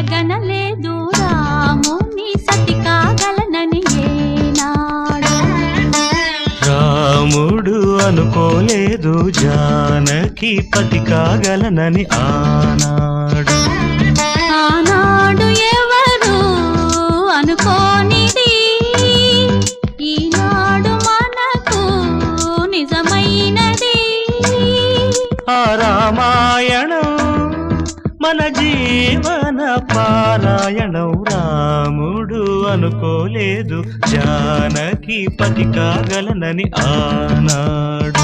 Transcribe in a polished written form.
కలగనలేదు రాముని సతి కాగలనని ఏనాడు. రాముడు అనుకోలేదు జానకి పతి కాగలనని ఆనాడు. ఆనాడు ఎవరు అనుకోనిది ఈనాడు మనకు నిజమైనది. ఆ రామాయణం మన జీవన పారాయణం. రాముడు అనుకోలేదు జానకి పతి కాగలనని ఆనాడు.